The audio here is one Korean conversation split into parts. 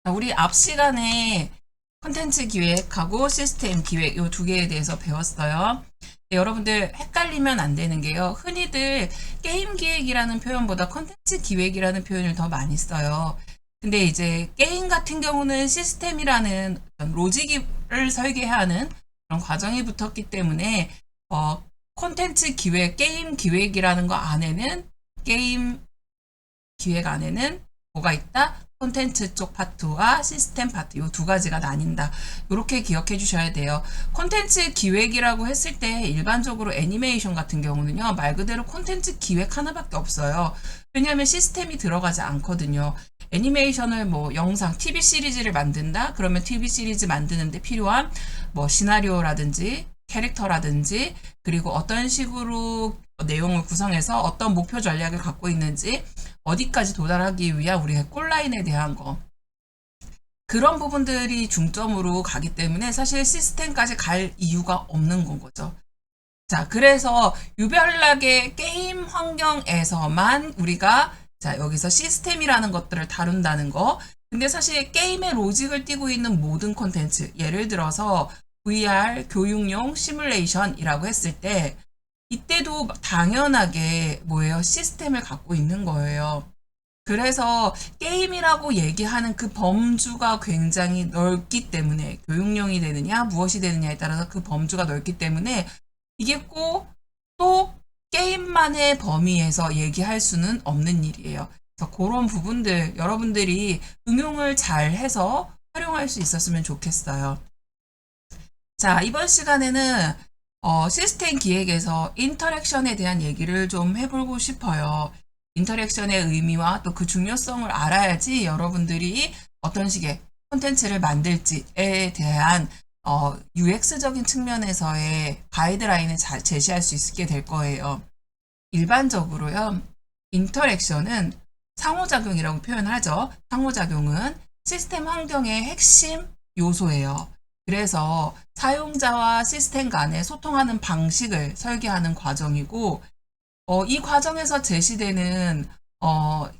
자, 우리 앞 시간에 콘텐츠 기획하고 시스템 기획 이 두 개에 대해서 배웠어요. 네, 여러분들 헷갈리면 안 되는 게요. 흔히들 게임 기획이라는 표현보다 콘텐츠 기획이라는 표현을 더 많이 써요. 근데 이제 게임 같은 경우는 시스템이라는 어떤 로직을 설계하는 그런 과정이 붙었기 때문에 콘텐츠 기획, 게임 기획이라는 거 안에는 게임 기획 안에는 뭐가 있다? 콘텐츠 쪽 파트와 시스템 파트 이 두 가지가 나뉜다. 이렇게 기억해 주셔야 돼요. 콘텐츠 기획이라고 했을 때 일반적으로 애니메이션 같은 경우는요. 말 그대로 콘텐츠 기획 하나밖에 없어요. 왜냐하면 시스템이 들어가지 않거든요. 애니메이션을 뭐 영상, TV 시리즈를 만든다? 그러면 TV 시리즈 만드는데 필요한 뭐 시나리오라든지 캐릭터라든지 그리고 어떤 식으로 내용을 구성해서 어떤 목표 전략을 갖고 있는지 어디까지 도달하기 위한 우리의 꼴라인에 대한 거 그런 부분들이 중점으로 가기 때문에 사실 시스템까지 갈 이유가 없는 건 거죠. 자, 그래서 유별나게 게임 환경에서만 우리가 자, 여기서 시스템이라는 것들을 다룬다는 거. 근데 사실 게임의 로직을 띠고 있는 모든 콘텐츠, 예를 들어서 VR 교육용 시뮬레이션이라고 했을 때 이때도 당연하게 뭐예요? 시스템을 갖고 있는 거예요. 그래서 게임이라고 얘기하는 그 범주가 굉장히 넓기 때문에 교육용이 되느냐 무엇이 되느냐에 따라서 그 범주가 넓기 때문에 이게 꼭 또 게임만의 범위에서 얘기할 수는 없는 일이에요. 그래서 그런 부분들 여러분들이 응용을 잘 해서 활용할 수 있었으면 좋겠어요. 자, 이번 시간에는 시스템 기획에서 인터랙션에 대한 얘기를 좀 해보고 싶어요. 인터랙션의 의미와 또 그 중요성을 알아야지 여러분들이 어떤 식의 콘텐츠를 만들지에 대한 UX적인 측면에서의 가이드라인을 잘 제시할 수 있게 될 거예요. 일반적으로요, 인터랙션은 상호작용이라고 표현하죠. 상호작용은 시스템 환경의 핵심 요소예요. 그래서 사용자와 시스템 간에 소통하는 방식을 설계하는 과정이고, 이 과정에서 제시되는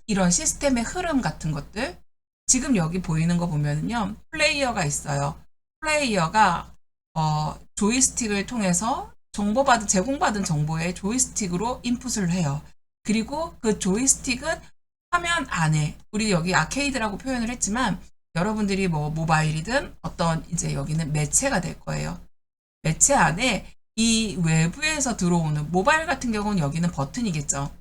이런 시스템의 흐름 같은 것들, 지금 여기 보이는 거 보면은요, 플레이어가 있어요. 플레이어가 조이스틱을 통해서 제공받은 정보에 조이스틱으로 인풋을 해요. 그리고 그 조이스틱은 화면 안에, 우리 여기 아케이드라고 표현을 했지만, 여러분들이 뭐 모바일이든 어떤 이제 여기는 매체가 될 거예요. 매체 안에 이 외부에서 들어오는 모바일 같은 경우는 여기는 버튼이겠죠.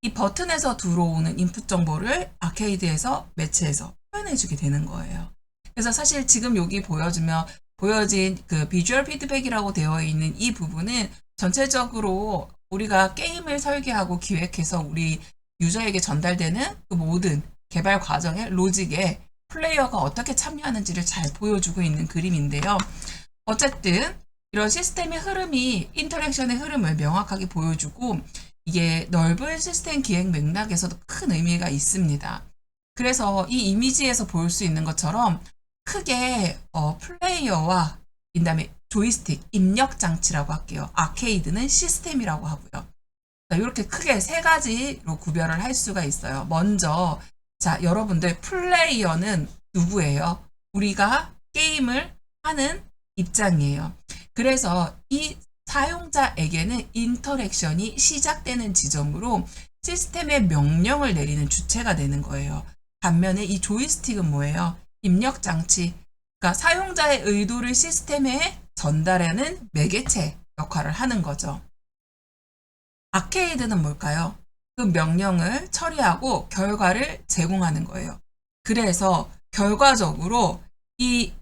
이 버튼에서 들어오는 인풋 정보를 아케이드에서 매체에서 표현해주게 되는 거예요. 그래서 사실 지금 여기 보여진 그 비주얼 피드백이라고 되어 있는 이 부분은 전체적으로 우리가 게임을 설계하고 기획해서 우리 유저에게 전달되는 그 모든 개발 과정의 로직에 플레이어가 어떻게 참여하는지를 잘 보여주고 있는 그림인데요. 어쨌든 이런 시스템의 흐름이 인터랙션의 흐름을 명확하게 보여주고 이게 넓은 시스템 기획 맥락에서도 큰 의미가 있습니다. 그래서 이 이미지에서 볼 수 있는 것처럼 크게 플레이어와 그다음에 조이스틱, 입력 장치라고 할게요. 아케이드는 시스템이라고 하고요. 자, 이렇게 크게 세 가지로 구별을 할 수가 있어요. 먼저 자, 여러분들 플레이어는 누구예요? 우리가 게임을 하는 입장이에요. 그래서 이 사용자에게는 인터랙션이 시작되는 지점으로 시스템의 명령을 내리는 주체가 되는 거예요. 반면에 이 조이스틱은 뭐예요? 입력 장치. 그러니까 사용자의 의도를 시스템에 전달하는 매개체 역할을 하는 거죠. 아케이드는 뭘까요? 그 명령을 처리하고 결과를 제공하는 거예요. 그래서 결과적으로 이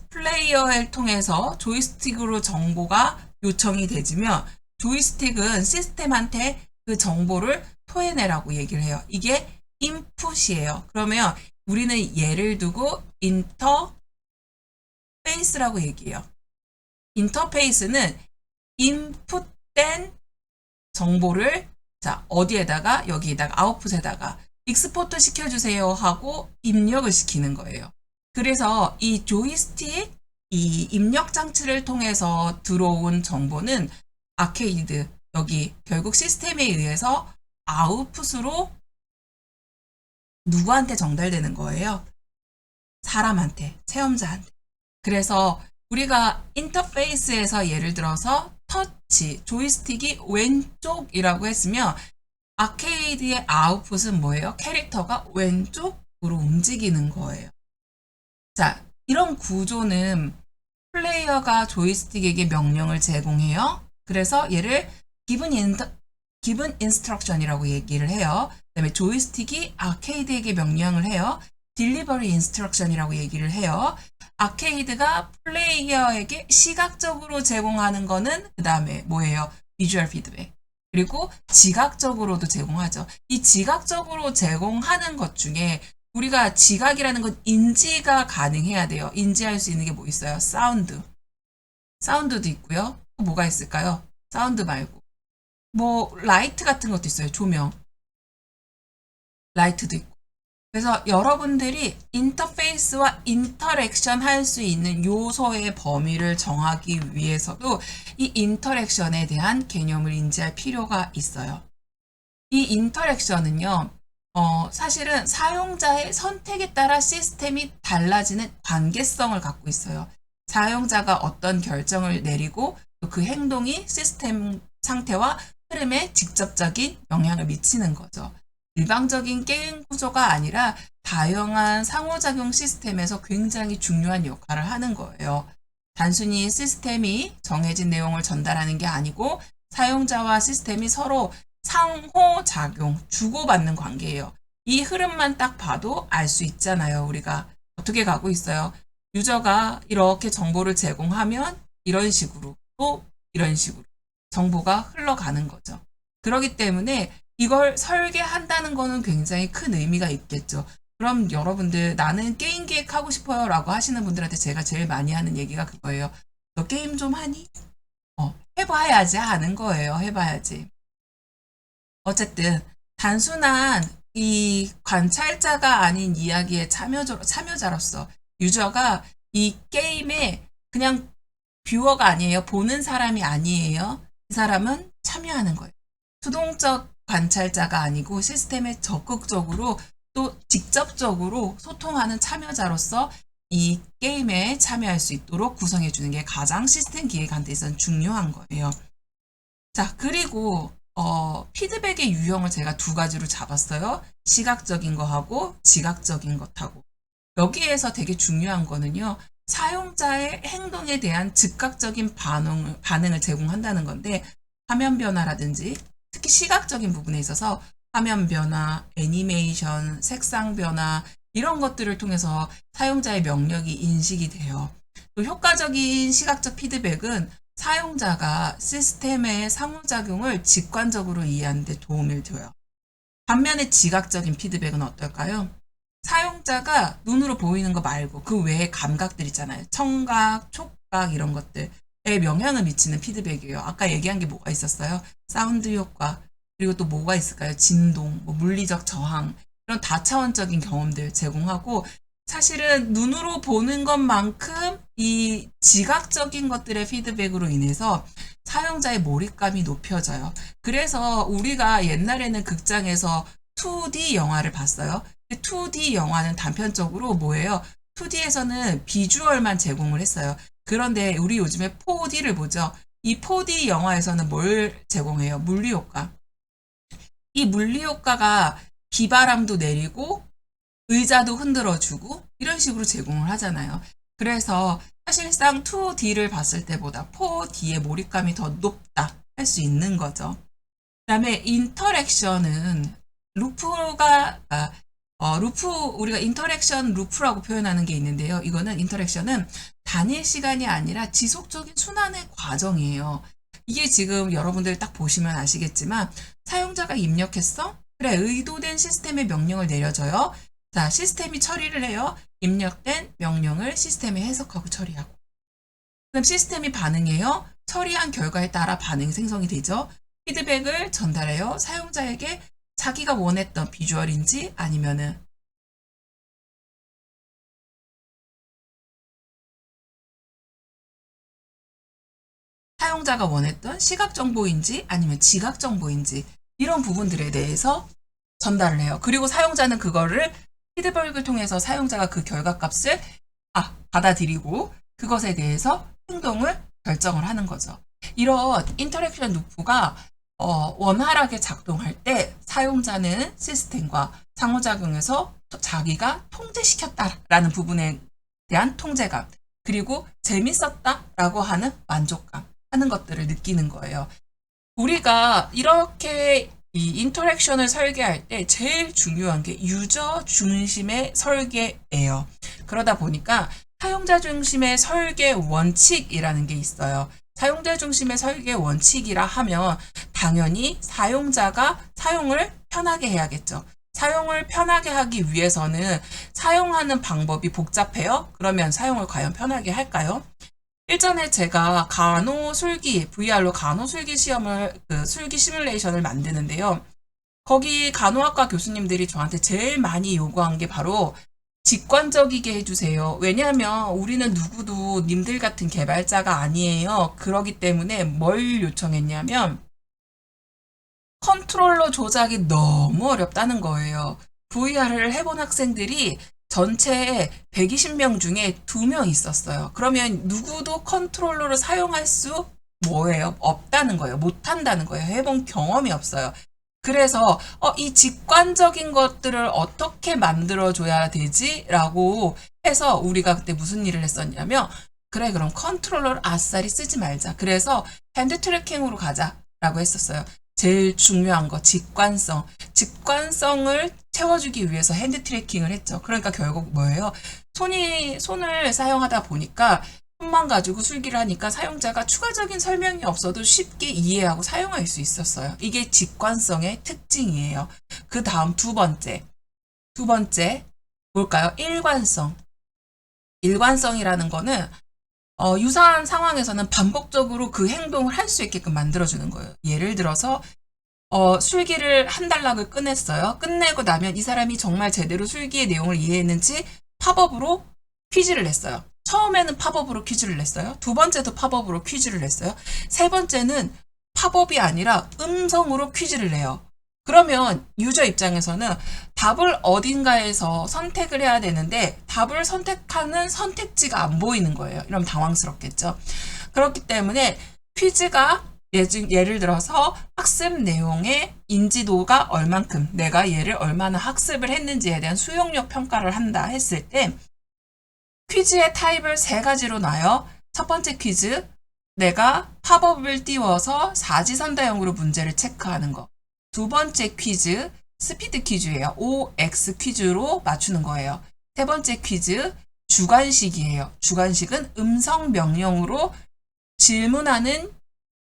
플레이어를 통해서 조이스틱으로 정보가 요청이 되지면 조이스틱은 시스템한테 그 정보를 토해내라고 얘기를 해요. 이게 인풋이에요. 그러면 우리는 예를 두고 인터페이스라고 얘기해요. 인터페이스는 인풋된 정보를 자, 어디에다가 여기에다가 아웃풋에다가 익스포트 시켜주세요 하고 입력을 시키는 거예요. 그래서 이 조이스틱, 이 입력 장치를 통해서 들어온 정보는 아케이드, 여기 결국 시스템에 의해서 아웃풋으로 누구한테 전달되는 거예요? 사람한테, 체험자한테. 그래서 우리가 인터페이스에서 예를 들어서 터치, 조이스틱이 왼쪽이라고 했으면 아케이드의 아웃풋은 뭐예요? 캐릭터가 왼쪽으로 움직이는 거예요. 자, 이런 구조는 플레이어가 조이스틱에게 명령을 제공해요. 그래서 얘를 기본 인스트럭션이라고 얘기를 해요. 그다음에 조이스틱이 아케이드에게 명령을 해요. 딜리버리 인스트럭션이라고 얘기를 해요. 아케이드가 플레이어에게 시각적으로 제공하는 거는 그 다음에 뭐예요? 비주얼 피드백. 그리고 지각적으로도 제공하죠. 이 지각적으로 제공하는 것 중에 우리가 지각이라는 건 인지가 가능해야 돼요. 인지할 수 있는 게 뭐 있어요? 사운드. 사운드도 있고요. 또 뭐가 있을까요? 사운드 말고. 뭐 라이트 같은 것도 있어요. 조명. 라이트도 있고. 그래서 여러분들이 인터페이스와 인터랙션 할 수 있는 요소의 범위를 정하기 위해서도 이 인터랙션에 대한 개념을 인지할 필요가 있어요. 이 인터랙션은요, 사실은 사용자의 선택에 따라 시스템이 달라지는 관계성을 갖고 있어요. 사용자가 어떤 결정을 내리고 또 그 행동이 시스템 상태와 흐름에 직접적인 영향을 미치는 거죠. 일방적인 게임 구조가 아니라 다양한 상호작용 시스템에서 굉장히 중요한 역할을 하는 거예요. 단순히 시스템이 정해진 내용을 전달하는 게 아니고 사용자와 시스템이 서로 상호작용, 주고받는 관계예요. 이 흐름만 딱 봐도 알 수 있잖아요. 우리가 어떻게 가고 있어요. 유저가 이렇게 정보를 제공하면 이런 식으로 또 이런 식으로 정보가 흘러가는 거죠. 그렇기 때문에 이걸 설계한다는 거는 굉장히 큰 의미가 있겠죠. 그럼 여러분들 나는 게임 기획하고 싶어요 라고 하시는 분들한테 제가 제일 많이 하는 얘기가 그거예요. 너 게임 좀 하니? 해봐야지 하는 거예요. 해봐야지. 어쨌든 단순한 이 관찰자가 아닌 이야기의 참여자로서 유저가 이 게임에 그냥 뷰어가 아니에요. 보는 사람이 아니에요. 이 사람은 참여하는 거예요. 수동적 관찰자가 아니고 시스템에 적극적으로 또 직접적으로 소통하는 참여자로서 이 게임에 참여할 수 있도록 구성해 주는 게 가장 시스템 기획한테 있어서는 중요한 거예요. 자, 그리고 피드백의 유형을 제가 두 가지로 잡았어요. 시각적인 거하고 지각적인 것하고. 여기에서 되게 중요한 거는요. 사용자의 행동에 대한 즉각적인 반응을 제공한다는 건데 화면 변화라든지 특히 시각적인 부분에 있어서 화면 변화, 애니메이션, 색상 변화 이런 것들을 통해서 사용자의 명령이 인식이 돼요. 또 효과적인 시각적 피드백은 사용자가 시스템의 상호작용을 직관적으로 이해하는 데 도움을 줘요. 반면에 지각적인 피드백은 어떨까요? 사용자가 눈으로 보이는 거 말고 그 외에 감각들 있잖아요. 청각, 촉각 이런 것들에 영향을 미치는 피드백이에요. 아까 얘기한 게 뭐가 있었어요? 사운드 효과, 그리고 또 뭐가 있을까요? 진동, 뭐 물리적 저항 이런 다차원적인 경험들 제공하고 사실은 눈으로 보는 것만큼 이 지각적인 것들의 피드백으로 인해서 사용자의 몰입감이 높여져요. 그래서 우리가 옛날에는 극장에서 2D 영화를 봤어요. 2D 영화는 단편적으로 뭐예요? 2D에서는 비주얼만 제공을 했어요. 그런데 우리 요즘에 4D를 보죠. 이 4D 영화에서는 뭘 제공해요? 물리효과. 이 물리효과가 비바람도 내리고 의자도 흔들어주고 이런 식으로 제공을 하잖아요. 그래서 사실상 2D를 봤을 때보다 4D의 몰입감이 더 높다 할 수 있는 거죠. 그 다음에 인터랙션은 우리가 인터랙션 루프라고 표현하는 게 있는데요. 이거는 인터랙션은 단일 시간이 아니라 지속적인 순환의 과정이에요. 이게 지금 여러분들 딱 보시면 아시겠지만 사용자가 입력했어? 그래, 의도된 시스템의 명령을 내려줘요. 자, 시스템이 처리를 해요. 입력된 명령을 시스템이 해석하고 처리하고. 그럼 시스템이 반응해요. 처리한 결과에 따라 반응이 생성이 되죠. 피드백을 전달해요. 사용자에게 자기가 원했던 비주얼인지 아니면은 사용자가 원했던 시각 정보인지 아니면 지각 정보인지 이런 부분들에 대해서 전달을 해요. 그리고 사용자는 그거를 피드백을 통해서 사용자가 그 결과값을 받아들이고 그것에 대해서 행동을 결정을 하는 거죠. 이런 인터랙션 루프가 원활하게 작동할 때 사용자는 시스템과 상호작용해서 자기가 통제시켰다라는 부분에 대한 통제감, 그리고 재밌었다라고 하는 만족감 하는 것들을 느끼는 거예요. 우리가 이렇게 이 인터랙션을 설계할 때 제일 중요한 게 유저 중심의 설계예요. 그러다 보니까 사용자 중심의 설계 원칙이라는 게 있어요. 사용자 중심의 설계 원칙이라 하면 당연히 사용자가 사용을 편하게 해야겠죠. 사용을 편하게 하기 위해서는 사용하는 방법이 복잡해요? 그러면 사용을 과연 편하게 할까요? 일전에 제가 간호술기, VR로 간호술기 시험을, 술기 시뮬레이션을 만드는데요. 거기 간호학과 교수님들이 저한테 제일 많이 요구한 게 바로 직관적이게 해주세요. 왜냐하면 우리는 누구도 님들 같은 개발자가 아니에요. 그러기 때문에 뭘 요청했냐면 컨트롤러 조작이 너무 어렵다는 거예요. VR을 해본 학생들이 전체 120명 중에 2명 있었어요. 그러면 누구도 컨트롤러를 사용할 수 없다는 거예요. 못한다는 거예요. 해본 경험이 없어요. 그래서 이 직관적인 것들을 어떻게 만들어줘야 되지? 라고 해서 우리가 그때 무슨 일을 했었냐면 그래 그럼 컨트롤러를 아싸리 쓰지 말자. 그래서 핸드 트래킹으로 가자 라고 했었어요. 제일 중요한 거 직관성. 직관성을 채워주기 위해서 핸드 트래킹을 했죠. 그러니까 결국 뭐예요? 손을 사용하다 보니까 손만 가지고 술기를 하니까 사용자가 추가적인 설명이 없어도 쉽게 이해하고 사용할 수 있었어요. 이게 직관성의 특징이에요. 그 다음 두 번째 뭘까요? 일관성. 일관성이라는 거는 유사한 상황에서는 반복적으로 그 행동을 할 수 있게끔 만들어주는 거예요. 예를 들어서 술기를 한 단락을 끝냈어요. 끝내고 나면 이 사람이 정말 제대로 술기의 내용을 이해했는지 팝업으로 퀴즈를 냈어요. 처음에는 팝업으로 퀴즈를 냈어요. 두 번째도 팝업으로 퀴즈를 냈어요. 세 번째는 팝업이 아니라 음성으로 퀴즈를 내요. 그러면 유저 입장에서는 답을 어딘가에서 선택을 해야 되는데 답을 선택하는 선택지가 안 보이는 거예요. 이러면 당황스럽겠죠. 그렇기 때문에 퀴즈가 예를 들어서 학습 내용의 인지도가 얼만큼, 내가 얘를 얼마나 학습을 했는지에 대한 수용력 평가를 한다 했을 때 퀴즈의 타입을 3가지로 놔요. 첫 번째 퀴즈, 내가 팝업을 띄워서 사지선다형으로 문제를 체크하는 거. 두 번째 퀴즈, 스피드 퀴즈예요. OX 퀴즈로 맞추는 거예요. 세 번째 퀴즈, 주관식이에요. 주관식은 음성 명령으로 질문하는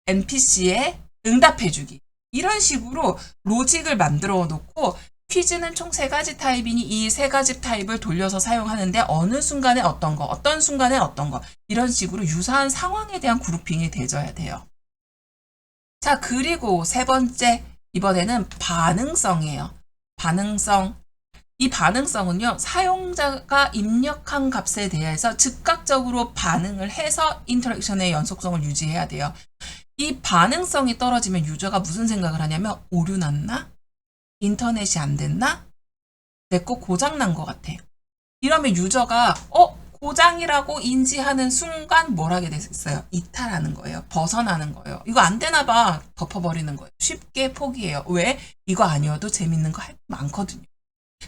NPC에 응답해주기. 이런 식으로 로직을 만들어 놓고 퀴즈는 총 3가지 타입이니 이 3가지 타입을 돌려서 사용하는데 어느 순간에 어떤 거, 어떤 순간에 어떤 거 이런 식으로 유사한 상황에 대한 그룹핑이 되어야 돼요. 자, 그리고 세 번째 이번에는 반응성이에요. 반응성. 이 반응성은요, 사용자가 입력한 값에 대해서 즉각적으로 반응을 해서 인터랙션의 연속성을 유지해야 돼요. 이 반응성이 떨어지면 유저가 무슨 생각을 하냐면 오류 났나? 인터넷이 안 됐나? 내 거 고장 난 것 같아. 이러면 유저가 고장이라고 인지하는 순간 뭘 하게 됐어요? 이탈하는 거예요. 벗어나는 거예요. 이거 안 되나 봐. 덮어버리는 거예요. 쉽게 포기해요. 왜? 이거 아니어도 재밌는 거 할 거 많거든요.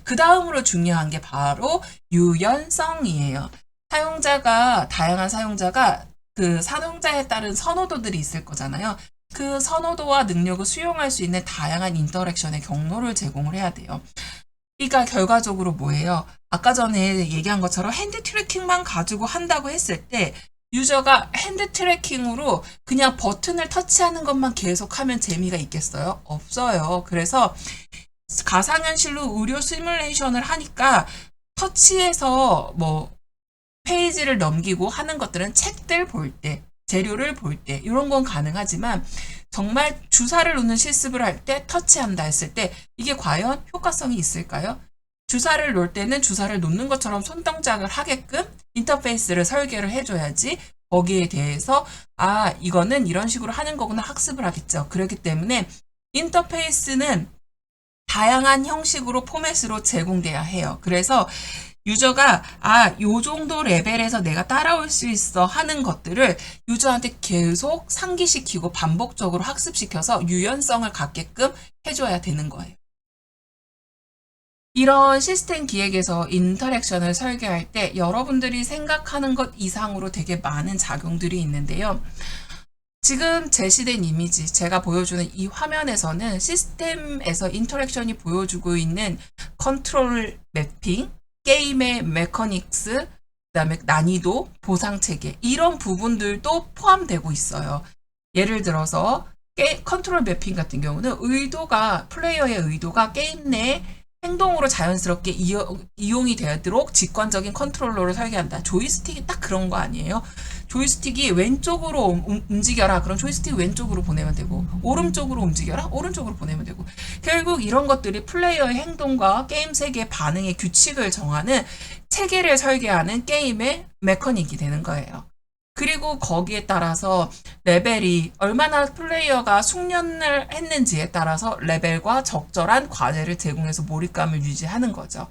그 다음으로 중요한 게 바로 유연성이에요. 다양한 사용자가 그 사용자에 따른 선호도들이 있을 거잖아요. 그 선호도와 능력을 수용할 수 있는 다양한 인터랙션의 경로를 제공을 해야 돼요. 그러니까 결과적으로 뭐예요? 아까 전에 얘기한 것처럼 핸드 트래킹만 가지고 한다고 했을 때 유저가 핸드 트래킹으로 그냥 버튼을 터치하는 것만 계속하면 재미가 있겠어요? 없어요. 그래서 가상현실로 의료 시뮬레이션을 하니까 터치해서 페이지를 넘기고 하는 것들은 책들 볼 때, 재료를 볼 때 이런 건 가능하지만 정말 주사를 놓는 실습을 할 때 터치한다 했을 때 이게 과연 효과성이 있을까요? 주사를 놓을 때는 주사를 놓는 것처럼 손동작을 하게끔 인터페이스를 설계를 해줘야지 거기에 대해서 이거는 이런 식으로 하는 거구나 학습을 하겠죠. 그렇기 때문에 인터페이스는 다양한 형식으로 포맷으로 제공돼야 해요. 그래서 유저가 요 정도 레벨에서 내가 따라올 수 있어 하는 것들을 유저한테 계속 상기시키고 반복적으로 학습시켜서 유연성을 갖게끔 해줘야 되는 거예요. 이런 시스템 기획에서 인터랙션을 설계할 때 여러분들이 생각하는 것 이상으로 되게 많은 작용들이 있는데요. 지금 제시된 이미지, 제가 보여주는 이 화면에서는 시스템에서 인터랙션이 보여주고 있는 컨트롤 매핑, 게임의 메커닉스, 그다음에 난이도, 보상 체계 이런 부분들도 포함되고 있어요. 예를 들어서 컨트롤 매핑 같은 경우는 플레이어의 의도가 게임 내 행동으로 자연스럽게 이용이 되도록 직관적인 컨트롤러를 설계한다. 조이스틱이 딱 그런 거 아니에요? 조이스틱이 왼쪽으로 움직여라. 그럼 조이스틱 왼쪽으로 보내면 되고, 오른쪽으로 움직여라. 오른쪽으로 보내면 되고. 결국 이런 것들이 플레이어의 행동과 게임 세계의 반응의 규칙을 정하는 체계를 설계하는 게임의 메커닉이 되는 거예요. 그리고 거기에 따라서 레벨이 얼마나 플레이어가 숙련을 했는지에 따라서 레벨과 적절한 과제를 제공해서 몰입감을 유지하는 거죠.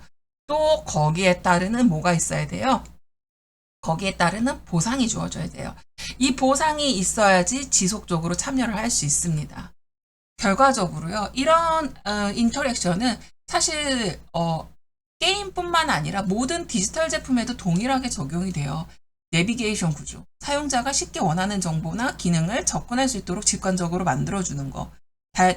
또 거기에 따르는 뭐가 있어야 돼요? 거기에 따르는 보상이 주어져야 돼요. 이 보상이 있어야지 지속적으로 참여를 할 수 있습니다. 결과적으로요, 이런 인터랙션은 사실 게임뿐만 아니라 모든 디지털 제품에도 동일하게 적용이 돼요. 내비게이션 구조, 사용자가 쉽게 원하는 정보나 기능을 접근할 수 있도록 직관적으로 만들어주는 거,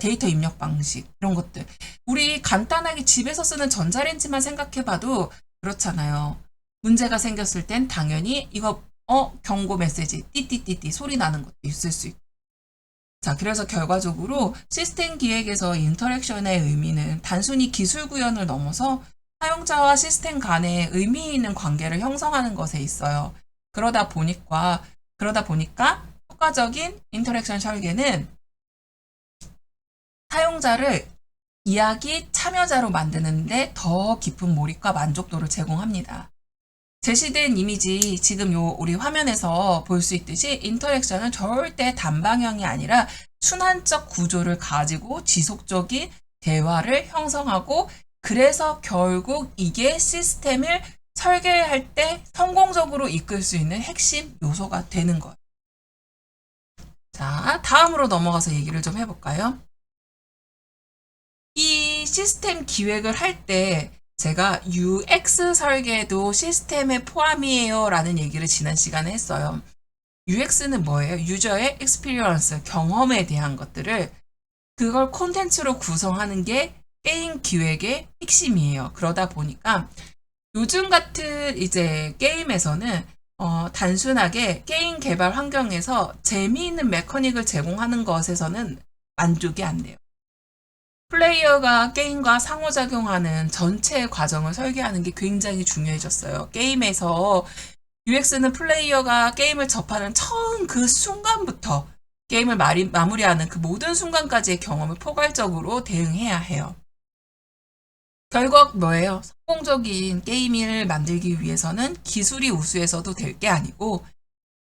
데이터 입력 방식, 이런 것들. 우리 간단하게 집에서 쓰는 전자레인지만 생각해봐도 그렇잖아요. 문제가 생겼을 땐 당연히 이거 경고 메시지 띠띠띠띠 소리 나는 것도 있을 수 있고. 자, 그래서 결과적으로 시스템 기획에서 인터랙션의 의미는 단순히 기술 구현을 넘어서 사용자와 시스템 간의 의미 있는 관계를 형성하는 것에 있어요. 그러다 보니까 효과적인 인터랙션 설계는 사용자를 이야기 참여자로 만드는데 더 깊은 몰입과 만족도를 제공합니다. 제시된 이미지 지금 우리 화면에서 볼 수 있듯이 인터랙션은 절대 단방향이 아니라 순환적 구조를 가지고 지속적인 대화를 형성하고, 그래서 결국 이게 시스템을 설계할 때 성공적으로 이끌 수 있는 핵심 요소가 되는 거예요. 자, 다음으로 넘어가서 얘기를 좀 해볼까요? 이 시스템 기획을 할 때 제가 UX 설계도 시스템에 포함이에요 라는 얘기를 지난 시간에 했어요. UX는 뭐예요? 유저의 experience, 경험에 대한 것들을 그걸 콘텐츠로 구성하는 게 게임 기획의 핵심이에요. 그러다 보니까 요즘 같은 이제 게임에서는 단순하게 게임 개발 환경에서 재미있는 메커닉을 제공하는 것에서는 만족이 안 돼요. 플레이어가 게임과 상호작용하는 전체 과정을 설계하는 게 굉장히 중요해졌어요. 게임에서 UX는 플레이어가 게임을 접하는 처음 그 순간부터 게임을 마무리하는 그 모든 순간까지의 경험을 포괄적으로 대응해야 해요. 결국 뭐예요? 성공적인 게임을 만들기 위해서는 기술이 우수해서도 될 게 아니고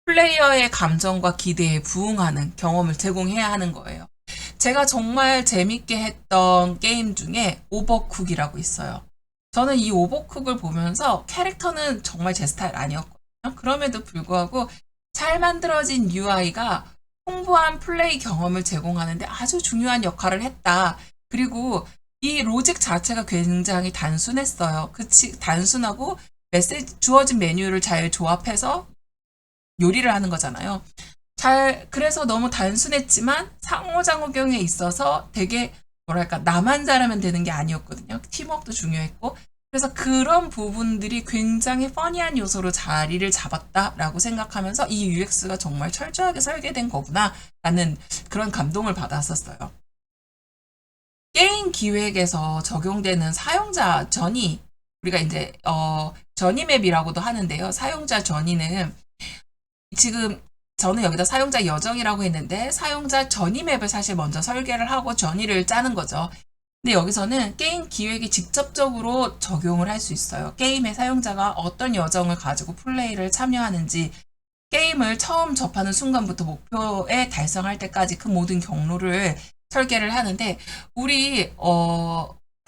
플레이어의 감정과 기대에 부응하는 경험을 제공해야 하는 거예요. 제가 정말 재밌게 했던 게임 중에 오버쿡이라고 있어요. 저는 이 오버쿡을 보면서 캐릭터는 정말 제 스타일 아니었거든요. 그럼에도 불구하고 잘 만들어진 UI가 풍부한 플레이 경험을 제공하는데 아주 중요한 역할을 했다. 그리고 이 로직 자체가 굉장히 단순했어요. 단순하고 주어진 메뉴를 잘 조합해서 요리를 하는 거잖아요. 그래서 너무 단순했지만 상호작용에 있어서 되게 뭐랄까, 나만 잘하면 되는 게 아니었거든요. 팀워크도 중요했고. 그래서 그런 부분들이 굉장히 퍼니한 요소로 자리를 잡았다라고 생각하면서 이 UX가 정말 철저하게 설계된 거구나 라는 그런 감동을 받았었어요. 게임 기획에서 적용되는 사용자 전이, 우리가 이제 전이 맵이라고도 하는데요. 사용자 전이는 지금 저는 여기다 사용자 여정이라고 했는데 사용자 전이 맵을 사실 먼저 설계를 하고 전이를 짜는 거죠. 근데 여기서는 게임 기획이 직접적으로 적용을 할 수 있어요. 게임의 사용자가 어떤 여정을 가지고 플레이를 참여하는지, 게임을 처음 접하는 순간부터 목표에 달성할 때까지 그 모든 경로를 설계를 하는데, 우리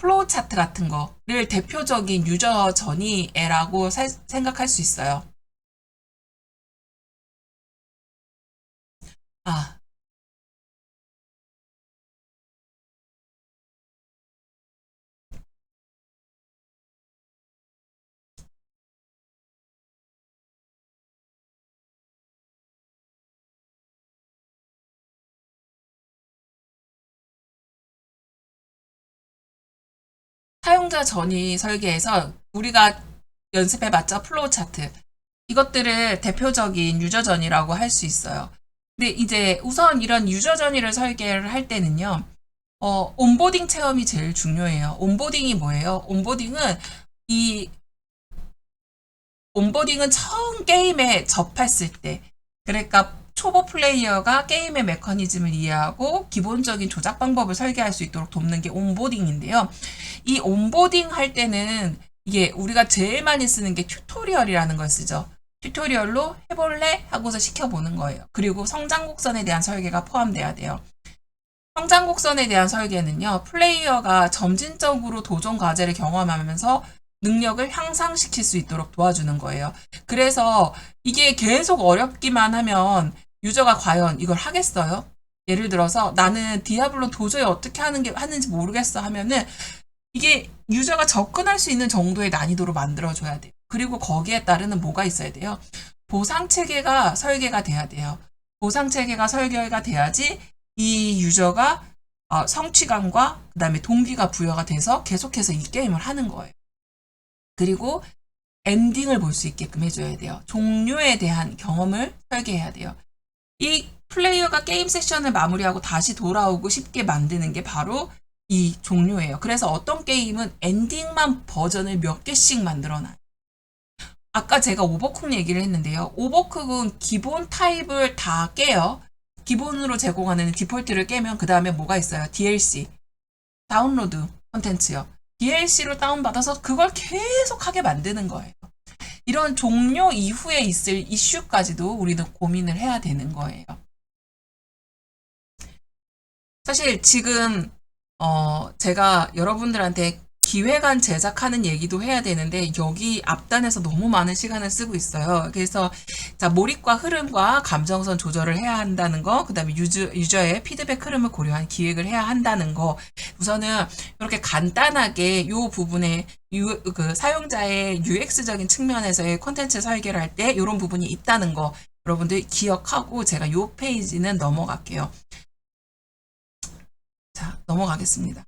플로우 차트 같은 거를 대표적인 유저 전이애라고 생각할 수 있어요. 아, 사용자 전이 설계에서 우리가 연습해봤죠? 플로우 차트. 이것들을 대표적인 유저 전이라고 할 수 있어요. 근데 이제 우선 이런 유저 전이를 설계를 할 때는요, 온보딩 체험이 제일 중요해요. 온보딩이 뭐예요? 이 온보딩은 처음 게임에 접했을 때, 그러니까 초보 플레이어가 게임의 메커니즘을 이해하고 기본적인 조작 방법을 설계할 수 있도록 돕는 게 온보딩인데요. 이 온보딩 할 때는 이게 우리가 제일 많이 쓰는 게 튜토리얼이라는 걸 쓰죠. 튜토리얼로 해볼래? 하고서 시켜보는 거예요. 그리고 성장 곡선에 대한 설계가 포함돼야 돼요. 성장 곡선에 대한 설계는요, 플레이어가 점진적으로 도전 과제를 경험하면서 능력을 향상시킬 수 있도록 도와주는 거예요. 그래서 이게 계속 어렵기만 하면 유저가 과연 이걸 하겠어요? 예를 들어서 나는 디아블로 도저히 어떻게 하는지 모르겠어 하면은 이게 유저가 접근할 수 있는 정도의 난이도로 만들어줘야 돼요. 그리고 거기에 따르는 뭐가 있어야 돼요? 보상 체계가 설계가 돼야 돼요. 보상 체계가 설계가 돼야지 이 유저가 성취감과 그다음에 동기가 부여가 돼서 계속해서 이 게임을 하는 거예요. 그리고 엔딩을 볼 수 있게끔 해줘야 돼요. 종료에 대한 경험을 설계해야 돼요. 이 플레이어가 게임 세션을 마무리하고 다시 돌아오고 싶게 만드는 게 바로 이 종료예요. 그래서 어떤 게임은 엔딩만 버전을 몇 개씩 만들어놔요. 아까 제가 오버쿡 얘기를 했는데요. 오버쿡은 기본 타입을 다 깨요. 기본으로 제공하는 디폴트를 깨면 그 다음에 뭐가 있어요? DLC, 다운로드 콘텐츠요. DLC로 다운받아서 그걸 계속하게 만드는 거예요. 이런 종료 이후에 있을 이슈까지도 우리는 고민을 해야 되는 거예요. 사실 지금 제가 여러분들한테 기획안 제작하는 얘기도 해야 되는데 여기 앞단에서 너무 많은 시간을 쓰고 있어요. 그래서 자, 몰입과 흐름과 감정선 조절을 해야 한다는 거, 그다음에 유저의 피드백 흐름을 고려한 기획을 해야 한다는 거. 우선은 이렇게 간단하게 이 부분에 그 사용자의 UX적인 측면에서의 콘텐츠 설계를 할 때 이런 부분이 있다는 거 여러분들 기억하고 제가 이 페이지는 넘어갈게요. 자, 넘어가겠습니다.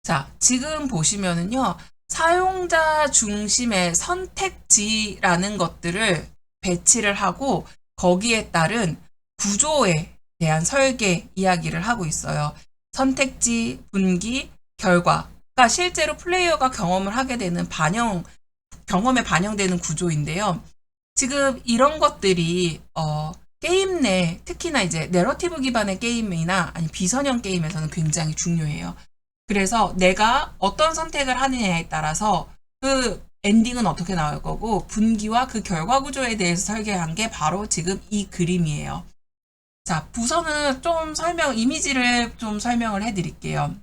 자, 지금 보시면은요, 사용자 중심의 선택지라는 것들을 배치를 하고 거기에 따른 구조에 대한 설계 이야기를 하고 있어요. 선택지, 분기, 결과. 가 실제로 플레이어가 경험을 하게 되는 경험에 반영되는 구조인데요. 지금 이런 것들이, 게임 내, 특히나 이제 내러티브 기반의 게임이나 아니 비선형 게임에서는 굉장히 중요해요. 그래서 내가 어떤 선택을 하느냐에 따라서 그 엔딩은 어떻게 나올 거고 분기와 그 결과 구조에 대해서 설계한 게 바로 지금 이 그림이에요. 자, 부서는 좀 이미지를 좀 설명을 해드릴게요.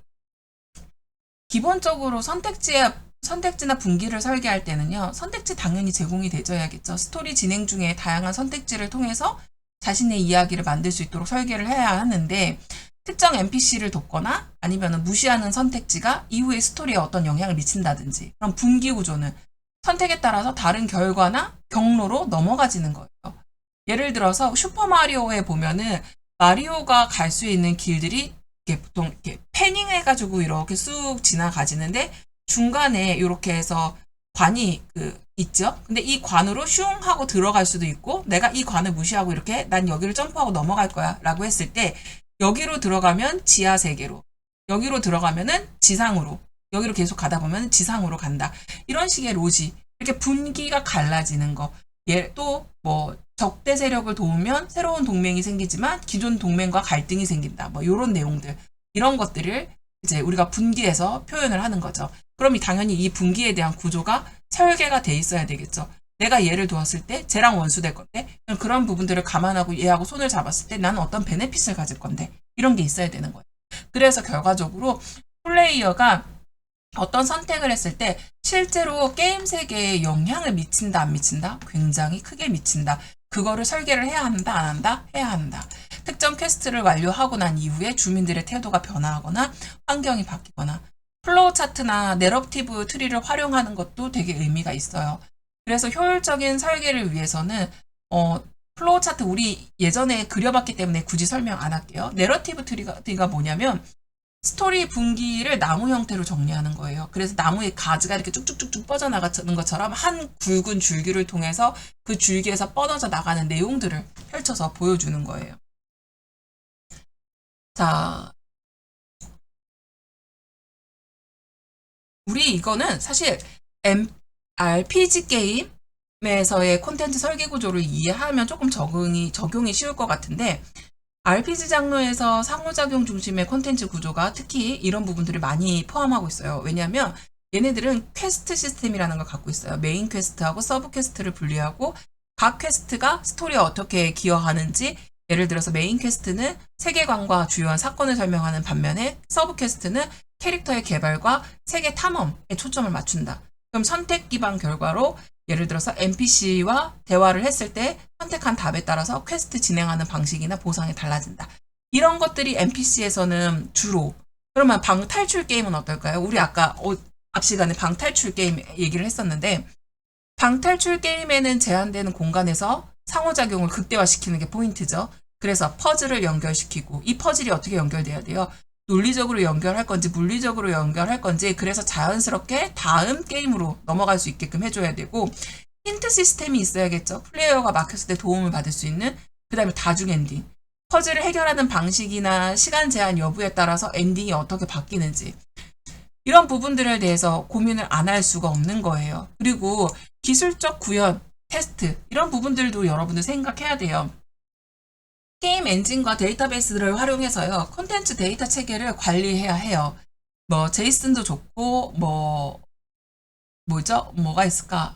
기본적으로 선택지나 분기를 설계할 때는요, 선택지 당연히 제공이 되줘야겠죠. 스토리 진행 중에 다양한 선택지를 통해서 자신의 이야기를 만들 수 있도록 설계를 해야 하는데, 특정 NPC를 돕거나 아니면 무시하는 선택지가 이후의 스토리에 어떤 영향을 미친다든지, 그럼 분기 구조는 선택에 따라서 다른 결과나 경로로 넘어가지는 거예요. 예를 들어서 슈퍼마리오에 보면은 마리오가 갈 수 있는 길들이 이렇게 보통 이렇게 패닝 해가지고 이렇게 쑥 지나가지는데 중간에 이렇게 해서 관이 있죠. 근데 이 관으로 슝 하고 들어갈 수도 있고 내가 이 관을 무시하고 이렇게 난 여기를 점프하고 넘어갈 거야 라고 했을 때 여기로 들어가면 지하 세계로, 여기로 들어가면은 지상으로, 여기로 계속 가다 보면 지상으로 간다. 이런 식의 로지. 이렇게 분기가 갈라지는 거. 또 뭐 적대 세력을 도우면 새로운 동맹이 생기지만 기존 동맹과 갈등이 생긴다. 뭐 이런 내용들. 이런 것들을 이제 우리가 분기해서 표현을 하는 거죠. 그럼 당연히 이 분기에 대한 구조가 설계가 돼 있어야 되겠죠. 내가 얘를 두었을 때 쟤랑 원수 될 건데 그런 부분들을 감안하고 얘하고 손을 잡았을 때 나는 어떤 베네핏을 가질 건데 이런 게 있어야 되는 거예요. 그래서 결과적으로 플레이어가 어떤 선택을 했을 때 실제로 게임 세계에 영향을 미친다 안 미친다? 굉장히 크게 미친다. 그거를 설계를 해야 한다 안 한다? 해야 한다. 특정 퀘스트를 완료하고 난 이후에 주민들의 태도가 변화하거나 환경이 바뀌거나 플로우 차트나 내러티브 트리를 활용하는 것도 되게 의미가 있어요. 그래서 효율적인 설계를 위해서는 플로우 차트 우리 예전에 그려봤기 때문에 굳이 설명 안 할게요. 내러티브 트리가 뭐냐면 스토리 분기를 나무 형태로 정리하는 거예요. 그래서 나무의 가지가 이렇게 쭉쭉쭉쭉 뻗어나가는 것처럼 한 굵은 줄기를 통해서 그 줄기에서 뻗어져 나가는 내용들을 펼쳐서 보여주는 거예요. 자, 우리 이거는 사실 RPG 게임에서의 콘텐츠 설계 구조를 이해하면 조금 적용이 쉬울 것 같은데 RPG 장르에서 상호작용 중심의 콘텐츠 구조가 특히 이런 부분들을 많이 포함하고 있어요. 왜냐하면 얘네들은 퀘스트 시스템이라는 걸 갖고 있어요. 메인 퀘스트하고 서브 퀘스트를 분리하고 각 퀘스트가 스토리에 어떻게 기여하는지 예를 들어서 메인 퀘스트는 세계관과 주요한 사건을 설명하는 반면에 서브 퀘스트는 캐릭터의 개발과 세계 탐험에 초점을 맞춘다. 그럼 선택 기반 결과로 예를 들어서 NPC와 대화를 했을 때 선택한 답에 따라서 퀘스트 진행하는 방식이나 보상이 달라진다. 이런 것들이 NPC에서는 주로 그러면 방탈출 게임은 어떨까요? 우리 아까 앞 시간에 방탈출 게임 얘기를 했었는데 방탈출 게임에는 제한되는 공간에서 상호작용을 극대화시키는 게 포인트죠. 그래서 퍼즐을 연결시키고 이 퍼즐이 어떻게 연결돼야 돼요? 논리적으로 연결할 건지 물리적으로 연결할 건지 그래서 자연스럽게 다음 게임으로 넘어갈 수 있게끔 해줘야 되고 힌트 시스템이 있어야겠죠. 플레이어가 막혔을 때 도움을 받을 수 있는 그 다음에 다중 엔딩 퍼즐을 해결하는 방식이나 시간 제한 여부에 따라서 엔딩이 어떻게 바뀌는지 이런 부분들에 대해서 고민을 안 할 수가 없는 거예요. 그리고 기술적 구현, 테스트 이런 부분들도 여러분들 생각해야 돼요. 게임 엔진과 데이터베이스를 활용해서요. 콘텐츠 데이터 체계를 관리해야 해요. 뭐 제이슨도 좋고 뭐가 있을까?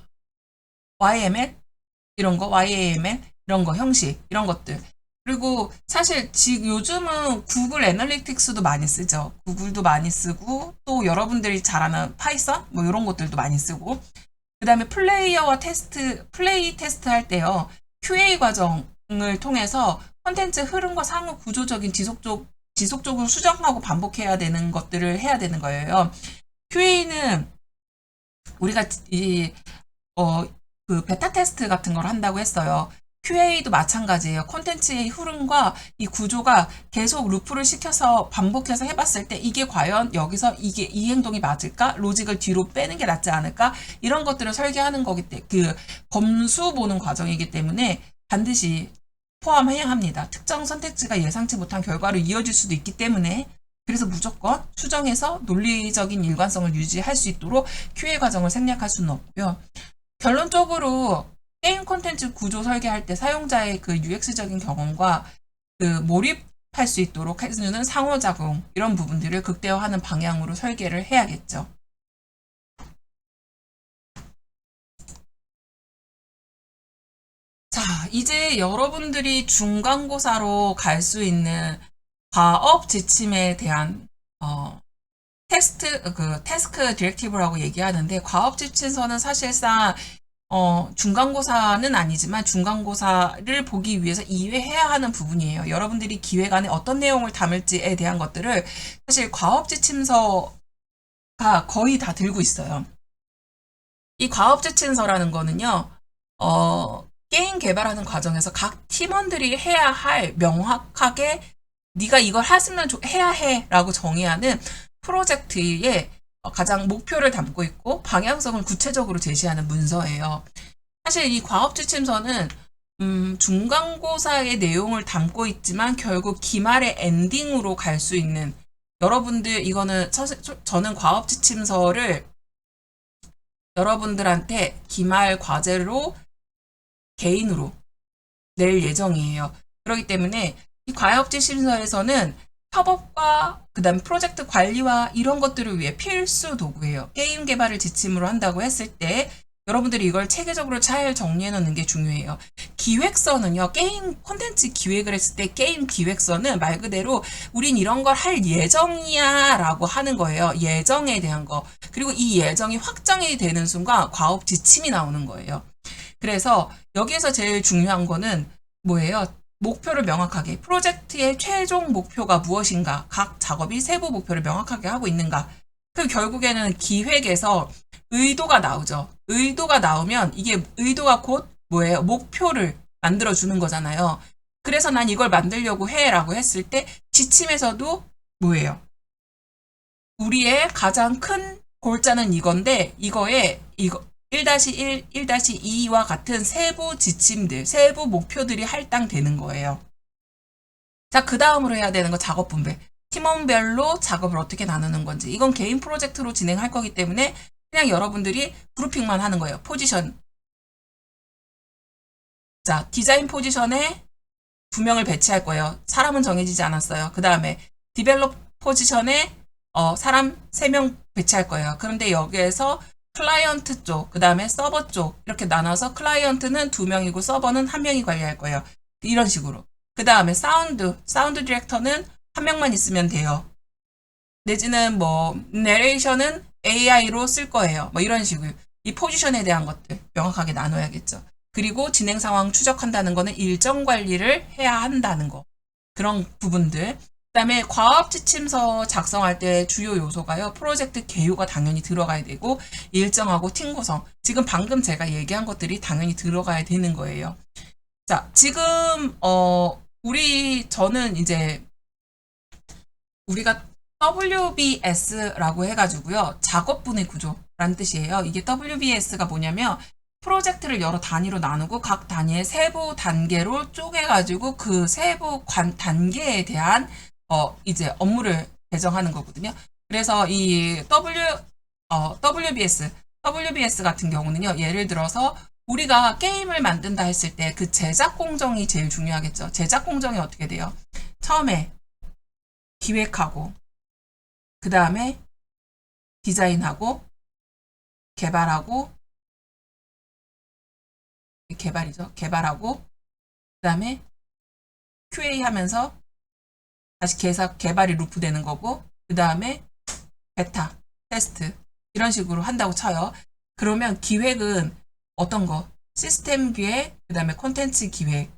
YML 이런 거, YAML 이런 거 형식 이런 것들. 그리고 사실 지금 요즘은 구글 애널리틱스도 많이 쓰죠. 구글도 많이 쓰고 또 여러분들이 잘 아는 파이썬 뭐 이런 것들도 많이 쓰고 그다음에 플레이어와 플레이 테스트 할 때요. QA 과정을 통해서 콘텐츠 흐름과 상호 구조적인 지속적으로 수정하고 반복해야 되는 것들을 해야 되는 거예요. QA는 우리가 그 베타 테스트 같은 걸 한다고 했어요. QA도 마찬가지예요. 콘텐츠의 흐름과 이 구조가 계속 루프를 시켜서 반복해서 해봤을 때 이게 과연 여기서 이 행동이 맞을까? 로직을 뒤로 빼는 게 낫지 않을까? 이런 것들을 설계하는 거기 때문에 그 검수 보는 과정이기 때문에 반드시 포함해야 합니다. 특정 선택지가 예상치 못한 결과로 이어질 수도 있기 때문에 그래서 무조건 수정해서 논리적인 일관성을 유지할 수 있도록 QA 과정을 생략할 수는 없고요. 결론적으로 게임 콘텐츠 구조 설계할 때 사용자의 그 UX적인 경험과 그 몰입할 수 있도록 해주는 상호작용 이런 부분들을 극대화하는 방향으로 설계를 해야겠죠. 자, 이제 여러분들이 중간고사로 갈 수 있는 과업 지침에 대한 태스크 디렉티브라고 얘기하는데 과업 지침서는 사실상 중간고사는 아니지만 중간고사를 보기 위해서 이해해야 하는 부분이에요. 여러분들이 기획안에 어떤 내용을 담을지에 대한 것들을 사실 과업 지침서가 거의 다 들고 있어요. 이 과업 지침서라는 거는요. 게임 개발하는 과정에서 각 팀원들이 해야 할 명확하게 네가 이걸 했으면 해야 해 라고 정의하는 프로젝트의 가장 목표를 담고 있고 방향성을 구체적으로 제시하는 문서예요. 사실 이 과업지침서는 중간고사의 내용을 담고 있지만 결국 기말의 엔딩으로 갈 수 있는 여러분들 이거는 저는 과업 지침서를 여러분들한테 기말 과제로 개인으로 낼 예정이에요. 그렇기 때문에 이 과업 지침서에서는 협업과 그다음 프로젝트 관리와 이런 것들을 위해 필수 도구예요. 게임 개발을 지침으로 한다고 했을 때 여러분들이 이걸 체계적으로 잘 정리해 놓는 게 중요해요. 기획서는요, 게임 콘텐츠 기획을 했을 때 게임 기획서는 말 그대로 우린 이런 걸 할 예정이야 라고 하는 거예요. 예정에 대한 거. 그리고 이 예정이 확정이 되는 순간 과업 지침이 나오는 거예요. 그래서 여기에서 제일 중요한 거는 뭐예요? 목표를 명확하게, 프로젝트의 최종 목표가 무엇인가, 각 작업이 세부 목표를 명확하게 하고 있는가. 그 결국에는 기획에서 의도가 나오죠. 의도가 나오면 이게 의도가 곧 뭐예요? 목표를 만들어 주는 거잖아요. 그래서 난 이걸 만들려고 해라고 했을 때 지침에서도 뭐예요? 우리의 가장 큰 골자는 이건데 이거에 1-1, 1-2와 같은 세부 지침들, 세부 목표들이 할당되는 거예요. 자, 그 다음으로 해야 되는 거 작업 분배. 팀원별로 작업을 어떻게 나누는 건지. 이건 개인 프로젝트로 진행할 거기 때문에 그냥 여러분들이 그룹핑만 하는 거예요. 포지션. 자, 디자인 포지션에 2명을 배치할 거예요. 사람은 정해지지 않았어요. 그 다음에 디벨롭 포지션에 사람 3명 배치할 거예요. 그런데 여기에서 클라이언트 쪽, 그 다음에 서버 쪽 이렇게 나눠서 클라이언트는 2명이고 서버는 1명이 관리할 거예요. 이런 식으로. 그 다음에 사운드 디렉터는 1명만 있으면 돼요. 내지는 뭐 내레이션은 AI로 쓸 거예요. 뭐 이런 식으로. 이 포지션에 대한 것들 명확하게 나눠야겠죠. 그리고 진행 상황 추적한다는 거는 일정 관리를 해야 한다는 거. 그런 부분들. 그다음에 과업 지침서 작성할 때 주요 요소가요. 프로젝트 개요가 당연히 들어가야 되고 일정하고 팀 구성. 지금 방금 제가 얘기한 것들이 당연히 들어가야 되는 거예요. 자, 지금 저는 이제 우리가 WBS라고 해가지고요. 작업분의 구조라는 뜻이에요. 이게 WBS가 뭐냐면 프로젝트를 여러 단위로 나누고 각 단위의 세부 단계로 쪼개가지고 그 세부 단계에 대한 이제 업무를 배정하는 거거든요. 그래서 이 WBS 같은 경우는요. 예를 들어서 우리가 게임을 만든다 했을 때 그 제작 공정이 제일 중요하겠죠. 제작 공정이 어떻게 돼요? 처음에 기획하고 그 다음에 디자인하고 개발하고 개발하고 그 다음에 QA 하면서 다시 개발이 루프되는 거고 그 다음에 베타, 테스트 이런 식으로 한다고 쳐요. 그러면 기획은 어떤 거? 시스템 기획, 그 다음에 콘텐츠 기획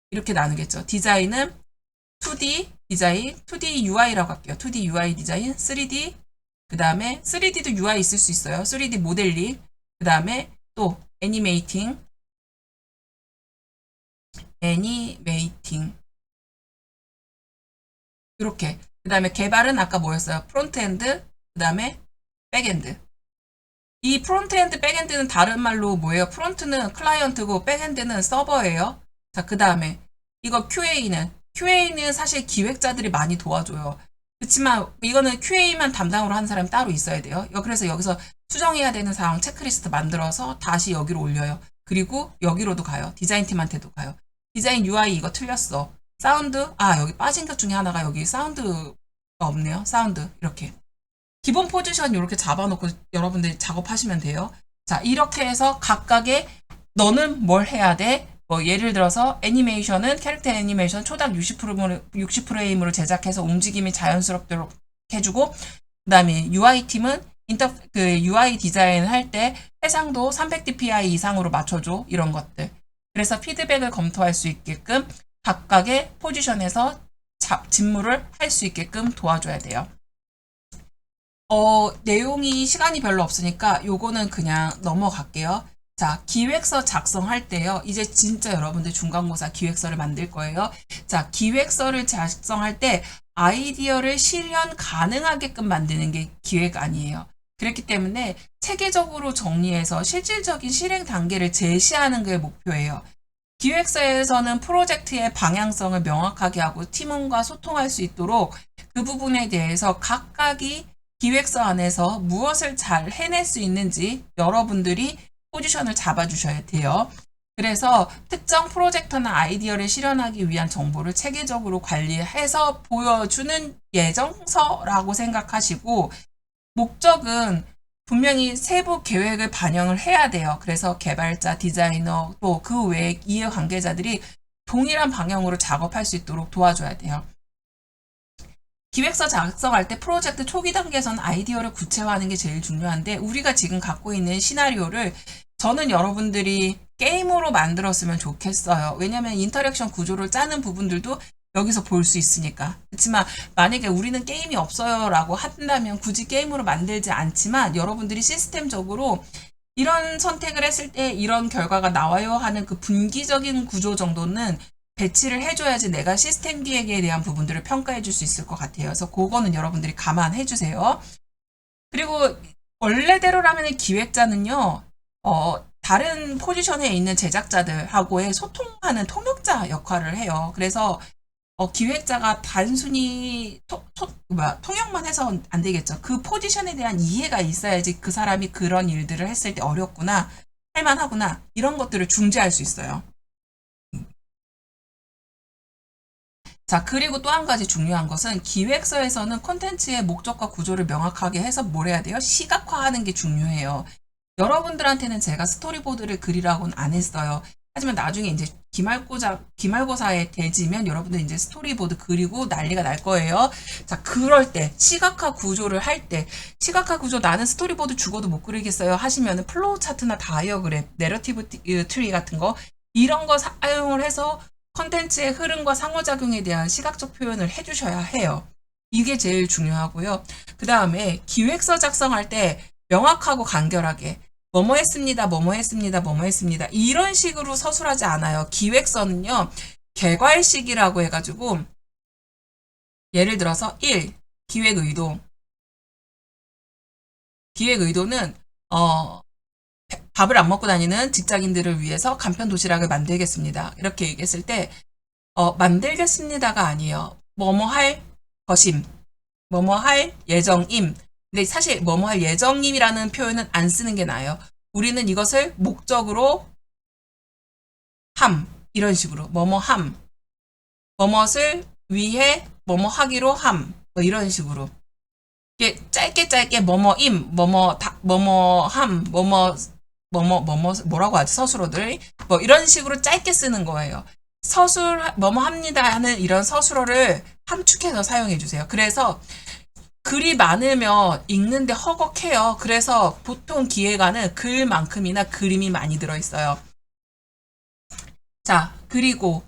이렇게 나누겠죠. 디자인은 2D 디자인, 2D UI라고 할게요. 2D UI 디자인, 3D 그 다음에 3D도 UI 있을 수 있어요. 3D 모델링 그 다음에 또 애니메이팅 이렇게. 그 다음에 개발은 아까 뭐였어요? 프론트엔드, 그 다음에 백엔드. 이 프론트엔드, 백엔드는 다른 말로 뭐예요? 프론트는 클라이언트고 백엔드는 서버예요. 자, 그 다음에 이거 QA는 사실 기획자들이 많이 도와줘요. 그렇지만 이거는 QA만 담당으로 하는 사람이 따로 있어야 돼요. 그래서 여기서 수정해야 되는 사항 체크리스트 만들어서 다시 여기로 올려요. 그리고 여기로도 가요. 디자인팀한테도 가요. 디자인 UI 이거 틀렸어. 사운드, 여기 빠진 것 중에 하나가 여기 사운드가 없네요. 사운드 이렇게. 기본 포지션 이렇게 잡아놓고 여러분들이 작업하시면 돼요. 자, 이렇게 해서 각각의 너는 뭘 해야 돼? 뭐 예를 들어서 애니메이션은 캐릭터 애니메이션 초당 60프레임으로 제작해서 움직임이 자연스럽도록 해주고 그 다음에 UI팀은 UI 디자인 할 때 해상도 300dpi 이상으로 맞춰줘. 이런 것들. 그래서 피드백을 검토할 수 있게끔 각각의 포지션에서 직무를 할 수 있게끔 도와줘야 돼요. 내용이 시간이 별로 없으니까 요거는 그냥 넘어갈게요. 자, 기획서 작성할 때요. 이제 진짜 여러분들 중간고사 기획서를 만들 거예요. 자, 기획서를 작성할 때 아이디어를 실현 가능하게끔 만드는 게 기획 아니에요. 그렇기 때문에 체계적으로 정리해서 실질적인 실행 단계를 제시하는 게 목표예요. 기획서에서는 프로젝트의 방향성을 명확하게 하고 팀원과 소통할 수 있도록 그 부분에 대해서 각각이 기획서 안에서 무엇을 잘 해낼 수 있는지 여러분들이 포지션을 잡아주셔야 돼요. 그래서 특정 프로젝트나 아이디어를 실현하기 위한 정보를 체계적으로 관리해서 보여주는 예정서라고 생각하시고, 목적은 분명히 세부 계획을 반영을 해야 돼요. 그래서 개발자, 디자이너, 또 그 외의 이해관계자들이 동일한 방향으로 작업할 수 있도록 도와줘야 돼요. 기획서 작성할 때 프로젝트 초기 단계에서는 아이디어를 구체화하는 게 제일 중요한데, 우리가 지금 갖고 있는 시나리오를 저는 여러분들이 게임으로 만들었으면 좋겠어요. 왜냐면 인터랙션 구조를 짜는 부분들도 여기서 볼 수 있으니까. 그렇지만 만약에 우리는 게임이 없어요 라고 한다면 굳이 게임으로 만들지 않지만, 여러분들이 시스템적으로 이런 선택을 했을 때 이런 결과가 나와요 하는 그 분기적인 구조 정도는 배치를 해줘야지 내가 시스템 기획에 대한 부분들을 평가해 줄 수 있을 것 같아요. 그래서 그거는 여러분들이 감안해 주세요. 그리고 원래대로라면 기획자는요, 다른 포지션에 있는 제작자들하고의 소통하는 통역자 역할을 해요. 그래서 기획자가 단순히 통역만 해서 안 되겠죠. 그 포지션에 대한 이해가 있어야지 그 사람이 그런 일들을 했을 때 어렵구나, 할만하구나, 이런 것들을 중재할 수 있어요. 자, 그리고 또 한 가지 중요한 것은 기획서에서는 콘텐츠의 목적과 구조를 명확하게 해서 뭘 해야 돼요? 시각화하는 게 중요해요. 여러분들한테는 제가 스토리보드를 그리라고는 안 했어요. 하지만 나중에 이제 기말고사에 대지면 여러분들 이제 스토리보드 그리고 난리가 날 거예요. 자, 그럴 때 시각화 구조를 할 때, 시각화 구조 나는 스토리보드 죽어도 못 그리겠어요 하시면은 플로우 차트나 다이어그램, 내러티브 트리 같은 거, 이런 거 사용을 해서 컨텐츠의 흐름과 상호작용에 대한 시각적 표현을 해주셔야 해요. 이게 제일 중요하고요. 그 다음에 기획서 작성할 때 명확하고 간결하게 뭐뭐 했습니다, 뭐뭐 했습니다, 뭐뭐 했습니다, 이런 식으로 서술하지 않아요. 기획서는요, 개괄식이라고 해가지고 예를 들어서 1. 기획의도. 기획의도는 밥을 안 먹고 다니는 직장인들을 위해서 간편 도시락을 만들겠습니다. 이렇게 얘기했을 때 만들겠습니다가 아니에요. 뭐뭐 할 것임, 뭐뭐 할 예정임. 근데 사실 뭐뭐 할 예정임이라는 표현은 안 쓰는 게 나아요. 우리는 이것을 목적으로 함, 이런 식으로 뭐뭐 함, 뭐뭇을 위해 뭐뭐 하기로 함, 뭐 이런 식으로. 이게 짧게 뭐뭐임, 뭐뭐함, 뭐라고 하지, 서술어들. 뭐 이런 식으로 짧게 쓰는 거예요. 뭐뭐 합니다 하는 이런 서술어를 함축해서 사용해 주세요. 그래서 글이 많으면 읽는데 허걱해요. 그래서 보통 기획안은 글만큼이나 그림이 많이 들어있어요. 자, 그리고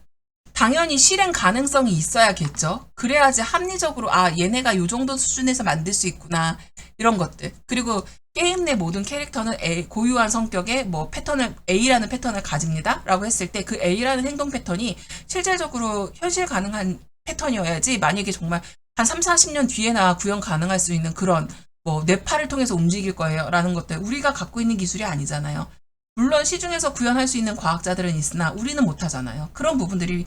당연히 실행 가능성이 있어야겠죠. 그래야지 합리적으로 얘네가 이 정도 수준에서 만들 수 있구나, 이런 것들. 그리고 게임 내 모든 캐릭터는 고유한 성격의 뭐 패턴을, A라는 패턴을 가집니다 라고 했을 때 그 A라는 행동 패턴이 실질적으로 현실 가능한 패턴이어야지, 만약에 정말 한 3, 40년 뒤에나 구현 가능할 수 있는 그런 뭐 뇌파를 통해서 움직일 거예요 라는 것들, 우리가 갖고 있는 기술이 아니잖아요. 물론 시중에서 구현할 수 있는 과학자들은 있으나 우리는 못하잖아요. 그런 부분들이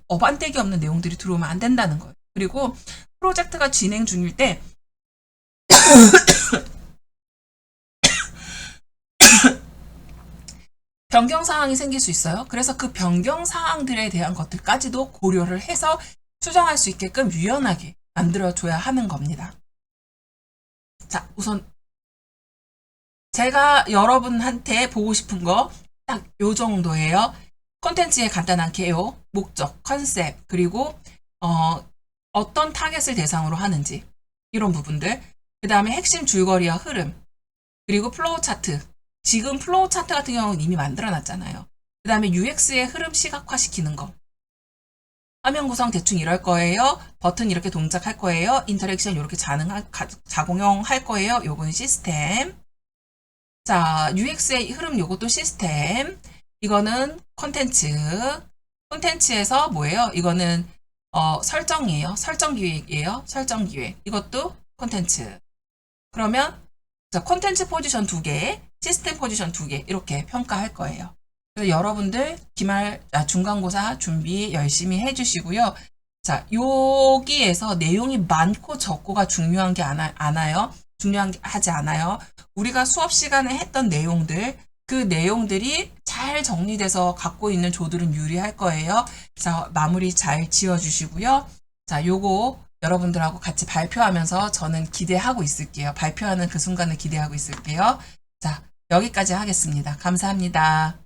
어반데기 없는 내용들이 들어오면 안 된다는 거예요. 그리고 프로젝트가 진행 중일 때 변경 사항이 생길 수 있어요. 그래서 그 변경 사항들에 대한 것들까지도 고려를 해서 수정할 수 있게끔 유연하게 만들어줘야 하는 겁니다. 자, 우선 제가 여러분한테 보고 싶은 거 딱 요 정도예요. 콘텐츠의 간단한 개요, 목적, 컨셉, 그리고 어떤 타겟을 대상으로 하는지, 이런 부분들. 그 다음에 핵심 줄거리와 흐름, 그리고 플로우 차트. 지금 플로우 차트 같은 경우는 이미 만들어 놨잖아요. 그 다음에 UX의 흐름 시각화 시키는 거. 화면 구성 대충 이럴 거예요. 버튼 이렇게 동작할 거예요. 인터랙션 이렇게 자공용할 거예요. 요거는 시스템. 자, UX의 흐름 요것도 시스템. 이거는 콘텐츠. 콘텐츠에서 뭐예요? 이거는 설정이에요. 설정 기획이에요. 설정 기획. 이것도 콘텐츠. 그러면 자, 콘텐츠 포지션 2개, 시스템 포지션 2개 이렇게 평가할 거예요. 그래서 여러분들 중간고사 준비 열심히 해주시고요. 자, 여기에서 내용이 많고 적고가 중요한 게 않아요. 중요하지 않아요. 우리가 수업 시간에 했던 내용들, 그 내용들이 잘 정리돼서 갖고 있는 조들은 유리할 거예요. 자, 마무리 잘 지어주시고요. 자, 요거 여러분들하고 같이 발표하면서 저는 기대하고 있을게요. 발표하는 그 순간을 기대하고 있을게요. 자, 여기까지 하겠습니다. 감사합니다.